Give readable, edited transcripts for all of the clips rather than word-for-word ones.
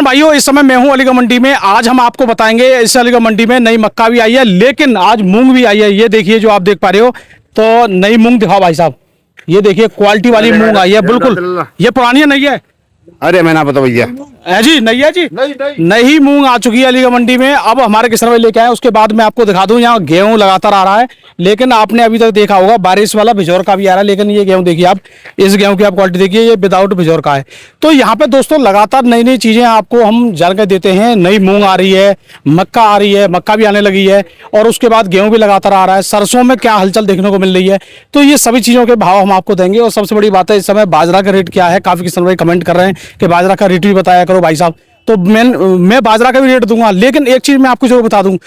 भाइयों, इस समय मैं हूं अलीगढ़ मंडी में। आज हम आपको बताएंगे इस अलीगढ़ मंडी में नई मक्का भी आई है, लेकिन आज मूंग भी आई है। ये देखिए जो आप देख पा रहे हो, तो नई मूंग दिखाओ भाई साहब। ये देखिए क्वालिटी वाली मूंग आई है बिल्कुल। ये पुरानी है, नहीं है? अरे मैं ना पता भैया है जी, नहीं है जी, नहीं मूंग आ चुकी है अलीगढ़ मंडी में। अब हमारे किसान भाई लेके आए, उसके बाद मैं आपको दिखा दूं। यहाँ गेहूं लगातार आ रहा है, लेकिन आपने अभी तक देखा होगा बारिश वाला भिजोर का भी आ रहा है, लेकिन ये गेहूं देखिए आप, इस गेहूं की आप क्वालिटी देखिए, ये विदाउट भिजोर का है। तो यहाँ पे दोस्तों लगातार नई नई चीजें आपको हम जानकारी देते हैं। नई मूंग आ रही है, मक्का आ रही है, मक्का भी आने लगी है, और उसके बाद गेहूं भी लगातार आ रहा है। सरसों में क्या हलचल देखने को मिल रही है, तो ये सभी चीजों के भाव हम आपको देंगे। और सबसे बड़ी बात है, इस समय बाजरा का रेट क्या है। काफी किसान भाई कमेंट कर रहे हैं कि बाजरा का रेट भी बताया करो भाई साहब, तो मैं बाजरा का भी रेट दूंगा। लेकिन एक चीज मैं आपको जरूर बता दूं,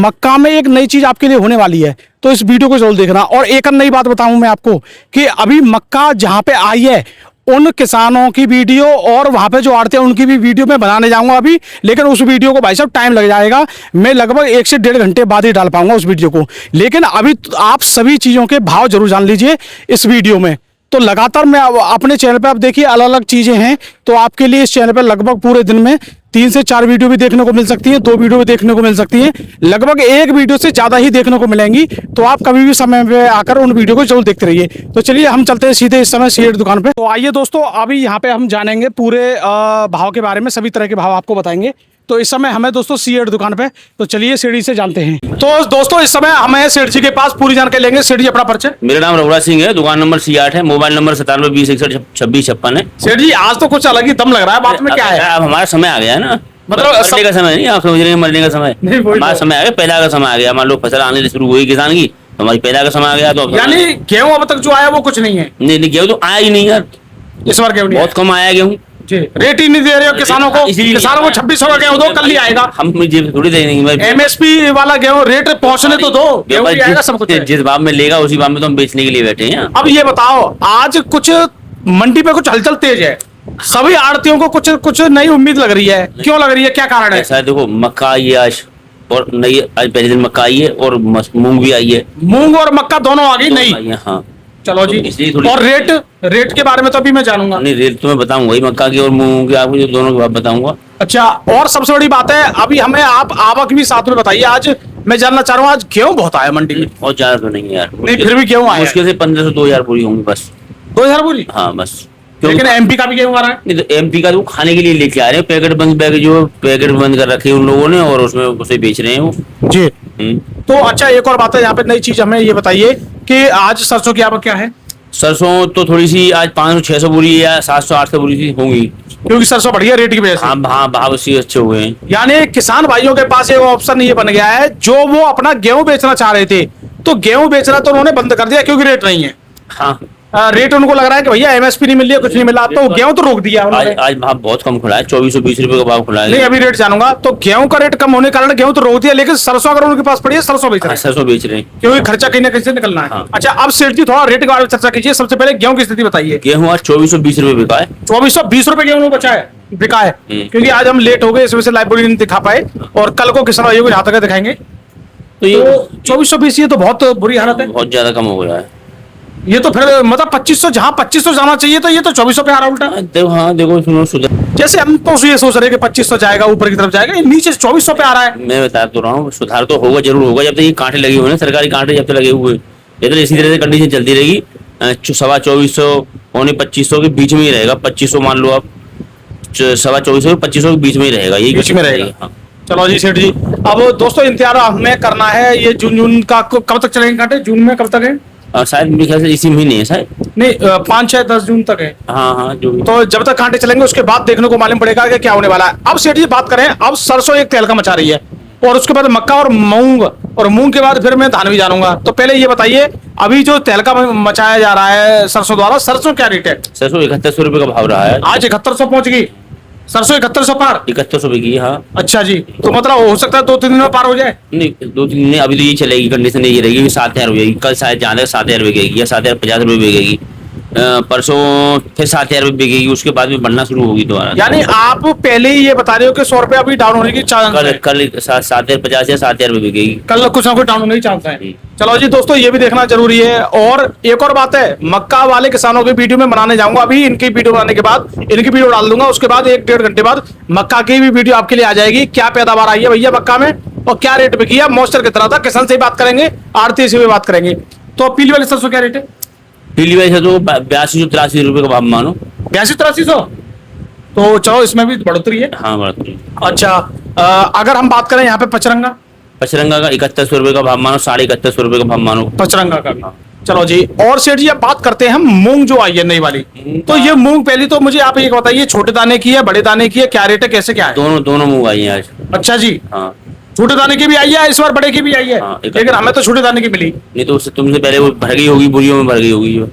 मक्का में एक नई चीज आपके लिए होने वाली है, तो इस वीडियो को जरूर देखना। और एक नई बात बताऊं मैं आपको कि अभी मक्का जहां पे आई है, उन किसानों की वीडियो और वहां पे जो आड़ते हैं उनकी भी वीडियो मैं बनाने जाऊंगा अभी। लेकिन उस वीडियो को भाई साहब टाइम लग जाएगा, मैं लगभग 1 से 1.5 घंटे बाद ही डाल पाऊंगा उस वीडियो को। लेकिन अभी आप सभी चीजों के भाव जरूर जान लीजिए इस वीडियो में। तो लगातार मैं अपने चैनल पे आप देखिए अलग अलग चीजें हैं, तो आपके लिए इस चैनल पे लगभग पूरे दिन में 3 से 4 वीडियो भी देखने को मिल सकती है, 2 वीडियो भी देखने को मिल सकती है, लगभग एक वीडियो से ज्यादा ही देखने को मिलेंगी। तो आप कभी भी समय पे आकर उन वीडियो को जरूर देखते रहिए। तो चलिए हम चलते हैं सीधे इस समय सीएट दुकान पे। तो आइए दोस्तों, अभी यहाँ पे हम जानेंगे पूरे भाव के बारे में, सभी तरह के भाव आपको बताएंगे। तो इस समय हमें दोस्तों सीएट दुकान पे, तो चलिए सीढ़ी से जानते हैं। तो दोस्तों इस समय हमें सेठ जी के पास पूरी जानकारी लेंगे। सेठ जी अपना परिचय। मेरा नाम रघुराज सिंह है, दुकान नंबर C8 है, मोबाइल नंबर 9720612656 है। सेठ जी आज तो कुछ अलग ही दम लग रहा है, बात में क्या है? अब हमारा समय आ गया है ना, मतलब मरने का समय नहीं, आप समझ रहे हैं, मरने का समय हमारा समय आ गया, पैदा का समय आ गया। मान लो फसल आने शुरू हुई किसान की, हमारी पैदा का समय आ गया। तो यानी गेहूं अब तक जो आया वो कुछ नहीं है? नहीं, गेहूँ तो आया ही नहीं यार, इस बार गेहूं बहुत कम आया गेहूँ। रेट ही नहीं दे रहे हो किसानों को। किसानों को 2600 का गेहूं दो, कल ही आएगा। हम मुझे थोड़ी देंगे, एमएसपी वाला गेहूं रेट पहुंचने तो दो, गेहूं भी आएगा, सब कुछ है। जिस भाव में लेगा उसी भाव में तो हम बेचने के लिए बैठे हैं। अब ये बताओ, आज कुछ मंडी पे कुछ हलचल तेज है, सभी आड़तियों को कुछ कुछ नई उम्मीद लग रही है। क्यों लग रही है, क्या कारण है? ऐसा है, देखो मक्का आई है आज, और नई आज पहले दिन मक्का आई है, और मूंग भी आई है। मूंग और मक्का दोनों आ गई नई। हाँ चलो जी। और रेट के बारे में तो अभी मैं जानूंगा। नहीं, रेट तो मैं बताऊंगा ही, मक्का की और मूंग की आपको जो दोनों की बात बताऊंगा। अच्छा, और सबसे बड़ी बात है, अभी हमें आप आवक भी साथ में बताइए। आज मैं जानना चाह रहा हूँ, आज गेहूं बहुत आया मंडी में। बहुत ज्यादा तो नहीं है यार, नहीं फिर भी गेहूं आया मुश्किल से 1500 से 2000 पूरी होंगी बस। 2000 पूरी? हाँ बस। लेकिन एमपी का भी गेहूं आ रहा है। नहीं तो एमपी का तो खाने के लिए लेके आ रहे हैं, पैकेट बंद कर रखे हैं उन लोगों ने, और उसमें उसे बेच रहे हैं वो जी। तो अच्छा, एक और बात है यहाँ पे नई चीज, हमें ये बताइए कि आज सरसों की आवक क्या है? सरसों तो थोड़ी सी आज 500-600 पूरी या 700-800 पूरी सी होंगी, क्योंकि सरसों बढ़िया रेट की वजह से। हाँ भाव अच्छे हुए हैं। यानी किसान भाइयों के पास एक ऑप्शन ये बन गया है, जो वो अपना गेहूं बेचना चाह रहे थे, तो गेहूं बेचना तो उन्होंने बंद कर दिया, क्योंकि रेट नहीं है। हाँ, रेट उनको लग रहा है कि भैया एमएसपी नहीं मिल रही है, कुछ नहीं मिला, तो गेहूं तो रोक दिया उन्होंने। आज भाव बहुत कम खुला है, 2420 रुपए का भाव खुला है। नहीं, अभी रेट जानूंगा। तो गेहूं का रेट कम होने के कारण गेहूं तो रोक दिया, लेकिन सरसों अगर उनके पास पड़ी है, सरसों बेच रहे हैं। सरसों बेच रहे हैं, क्योंकि खर्चा कहीं ना कहीं से निकलना है। हाँ। अच्छा, अब सेठ जी थोड़ा रेट के बारे में चर्चा कीजिए। सबसे पहले गेहूं की स्थिति बताइए। गेहूँ आज 2420 रुपए बिका है। 2420 रुपए गेहूं बचा है, बिका है। क्योंकि आज हम लेट हो गए, इस वजह से लाइव नहीं दिखा पाए, और कल को किसान भाइयों को जहां तक दिखाएंगे। तो ये 2420, ये तो बहुत बुरी हालत है, बहुत ज्यादा कम हो गया है ये तो। फिर मतलब 2500, जहां 2500 जाना चाहिए, तो ये तो 2400 पे आ रहा उल्टा। हाँ देखो, सुनो सुधर, जैसे हम तो ये सोच रहे हैं कि 2500 जाएगा, ऊपर की तरफ जाएगा, ये नीचे 2400 पे आ रहा है। मैं बता तो रहा हूँ, सुधार तो होगा, जरूर होगा, जब तक ये कांटे लगे हुए हैं, सरकारी कांटे जब तक लगे हुए, इधर इसी तरह से कंडीशन चलती रहेगी। 2425 पौने 2500 के बीच में ही रहेगा। 2500 मान लो आप, 2425 2500 के बीच में ही रहेगा, ये बीच में रहेगा। हाँ। चलो जी सेठ जी, अब दोस्तों इंतजार हमें करना है। ये जून का कब तक चलेंगे कांटे? जून में कब तक है? शायद मेरे ख्याल से इसी महीने है शायद। नहीं, 5-6-10 जून तक है। हाँ जो भी। तो जब तक कांटे चलेंगे उसके बाद देखने को मालूम पड़ेगा कि क्या होने वाला है। अब सेठ जी बात करें, अब सरसों एक तहलका मचा रही है, और उसके बाद मक्का और मूंग, और मूंग के बाद फिर मैं धान भी जानूंगा। तो पहले ये बताइए, अभी जो तहलका मचाया जा रहा है सरसों द्वारा, सरसों क्या रेट है? सरसों 7100 रुपए का भाव रहा है आज। 7100 पहुंच गई सरसों, 7100 पार। 7100 रुपए की, हाँ। अच्छा जी, तो मतलब हो सकता है 2-3 दिन में पार हो जाए। नहीं, 2-3 दिन अभी तो ये चलेगी, कंडीशन ये रहेगी, 7000 हो जाएगी। कल शायद जाने 7000 बिकेगी, या 7050 रुपए बिकेगी। परसों फिर 7,000 रुपये बिकेगी, उसके बाद में बढ़ना शुरू होगी दोबारा। यानी आप पहले ही ये बता रहे हो कि 100 रुपये अभी डाउन होने की चांस कल है। कल 7,050 या 7,000 रुपये बिकेगी। कल कुछ ना कुछ डाउन होने की चांस है। जी। चलो जी दोस्तों, ये भी देखना जरूरी है। और एक और बात है, मक्का वाले किसानों की वीडियो में बनाने जाऊंगा। अभी इनकी वीडियो बनाने के बाद इनकी वीडियो डाल दूंगा, उसके बाद 1-1.5 घंटे बाद मक्का की भी वीडियो आपके लिए आ जाएगी। क्या पैदावार आई है भैया मक्का में और क्या रेट बिकी है, मॉइस्चर कितना था, किसान से भी बात करेंगे, आड़ती से भी बात करेंगे। तो पीली वाली सरसों क्या रेट है? पीली वजह से तो 82-83 रुपये का भाव मानो। 82-83 तो चलो इसमें भी बढ़ोतरी है। हाँ बढ़ती। अच्छा, अगर हम बात करें यहाँ पे पचरंगा, पचरंगा का 7100 रुपये का भाव मानो, 7150 रुपये का भाव मानो। पचरंगा का भी। चलो जी, और सेठ जी अब बात करते हैं हम मूंग जो आई है नई वाली। तो ये मूंग पहली तो मुझे आप ये बताइए, छोटे दाने की है, बड़े दाने की है, क्या रेट है, कैसे क्या है? दोनों मूंग आई हैं आज। अच्छा जी, हाँ छोटे दाने की भी आई है इस बार, बड़े की भी आई है। हाँ, एक- लेकिन हमें तो छोटे दाने की मिली। नहीं तो उससे तुमसे पहले वो भर गई होगी, बोरियों में भर गई होगी जो।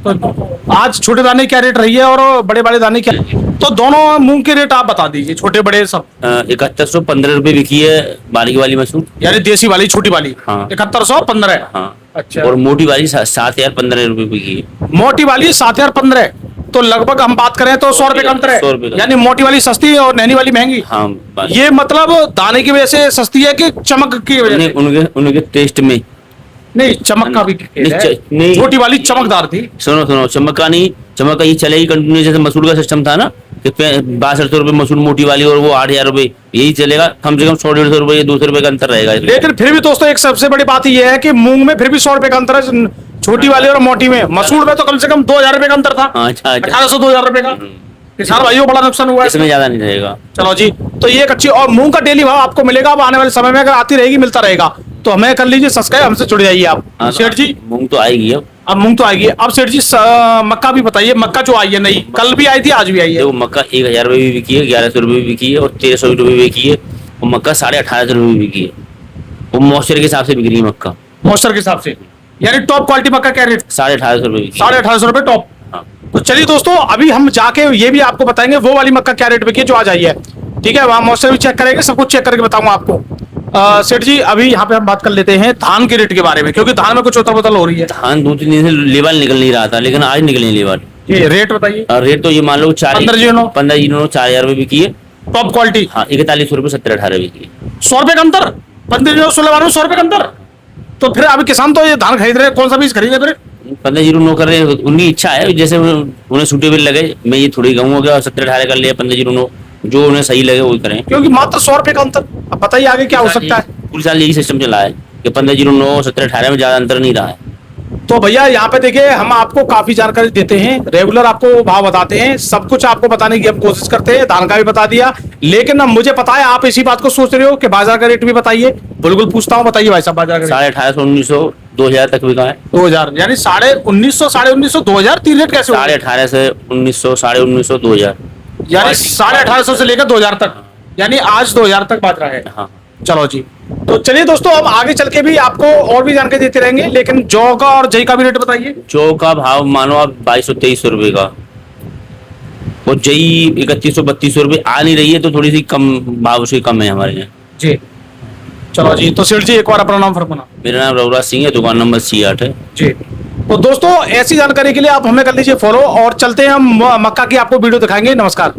तो आज छोटे दाने की क्या रेट रही है और बड़े बड़े दाने क्या? तो दोनों मूंग के रेट आप बता दीजिए, छोटे बड़े सब। 7115 रुपये बिकी है बारीक वाली मसूर। यानी देसी वाली छोटी वाली हाँ। 7115। हाँ अच्छा, और मोटी वाली 7,015 रुपये बिकी है। मोटी वाली 7,015। तो लगभग हम बात करें तो 100 रुपए का अंतर 100 रुपए है। का। यानी मोटी वाली सस्ती और नैनी वाली महंगी। हाँ बस। ये मतलब दाने की वजह से सस्ती है कि चमक की वजह उनके से? उनके उनके टेस्ट में। नहीं, चमक का भी नहीं, है। नहीं। छोटी वाली चमकदार थी। सुनो चमक का ये चलेगी कंटिन्यू, जैसे मसूर का सिस्टम था ना कि 6200 रुपये मसूर मोटी वाली और वो 8,000 रुपये, यही चलेगा। कम से कम 100-150 रुपये या 200 रुपये का अंतर रहेगा इसमें। लेकिन फिर भी दोस्तों एक सबसे बड़ी बात ये है कि मूंग में फिर भी 100 रुपए का अंतर है, छोटी वाली और मोटी में। मसूर में तो कम से कम 2,000 रुपए का अंतर था। हाँ, अच्छा 1,800-2,000 रुपए का। किसान भाइयों बड़ा नुकसान हुआ है। इसमें ज्यादा नहीं रहेगा। चलो जी, तो ये एक अच्छी, और मूंग का डेली भाव आपको मिलेगा अब आने वाले समय में, अगर आती रहेगी मिलता रहेगा। तो हमें कर लीजिए सब्सक्राइब, हमसे जुड़ जाइए आप। हाँ, सेठ जी मूंग तो आएगी अब मूंग तो आएगी। अब सेठ जी मक्का भी बताइए, मक्का जो आई है नई, कल भी आई थी आज भी आई है। देखो मक्का 1,000 रुपये भी बिकी है, 1,100 रुपये भी बिकी है और 1,300 रुपये भी बिकी है। और मक्का 1850 रुपये भी बिकी है। वो मॉइस्चर के हिसाब से बिक रही है मक्का। मॉइस्चर के हिसाब से यानी टॉप क्वालिटी मक्का क्या रेट? 1850 रुपये बिकी है। 1850 रुपए टॉप। हाँ। तो चलिए दोस्तों, अभी हम जाके ये भी आपको बताएंगे वो वाली मक्का क्या रेट बिकी है जो आज आई है। ठीक है, वहां मॉइस्चर भी चेक करेंगे, सब कुछ चेक करके बताऊंगा आपको। सेठ जी अभी यहाँ पे हम बात कर लेते हैं धान के रेट के बारे में, क्योंकि धान में कुछ उतार बदल हो रही है। धान 2-3 दिन से लेवल निकल नहीं रहा था, लेकिन आज निकली लेवल। ये रेट बताइए। और रेट तो ये मान लो 15 जीरो 4,000 रुपये बिकी है। Top quality. हाँ 4100 रुपये 17-18 बिकी है। 100 रुपए का अंतर, 15-16 100 रुपए का अंतर। तो फिर अभी किसान तो ये धान खरीद रहे हैं, कौन सा बीज खरीदे फिर? 1509 कर रहे हैं, उनकी इच्छा है, जैसे उन्हें सूटेबल लगे। मैं ये थोड़ी कहूँगा कि 17-18 कर लिया, 1509 जो उन्हें सही लगे वो करें। क्योंकि मात्र 100 रुपए का अंतर। अब बताइए आगे क्या हो सकता है। पूरी साल यही सिस्टम चला है कि 1509 17-18 में ज्यादा अंतर नहीं रहा है। तो भैया यहाँ पे देखिए, हम आपको काफी जानकारी देते हैं, रेगुलर आपको भाव बताते हैं, सब कुछ आपको बताने की हम कोशिश करते हैं। धान का भी बता दिया, लेकिन अब मुझे पता है आप इसी बात को सोच रहे हो कि बाजार का रेट भी बताइए। बिल्कुल पूछता हूँ, बताइए भाई साहब बाजार का रेट। 1850 1900 2000 तक बिका है। 2000 यानी 1950 1950 2000 तीन रेट कैसे हो गए? 1850 से 1900 1950 2000। यानी 1850 से लेकर 2000 तक, यानी आज 2000 तक बात रहा है। हाँ चलो जी, तो चलिए दोस्तों, अब आगे चल के भी आपको और भी जानकारी देते रहेंगे, लेकिन जौ का और जई का भी रेट बताइए। जौ का भाव मानो आप 2200-2300 रुपये का, और जई 3100-3200 रुपये आ नहीं रही है, तो थोड़ी सी कम भाव उसकी कम है हमारे यहाँ। जी चलो जी, तो सेठ जी एक बार अपना नाम फरमाना। मेरा नाम रघुराज सिंह है, दुकान नंबर C8 है। जी, तो दोस्तों ऐसी जानकारी के लिए आप हमें कर लीजिए फॉलो, और चलते हैं हम मक्का की आपको वीडियो दिखाएंगे। नमस्कार।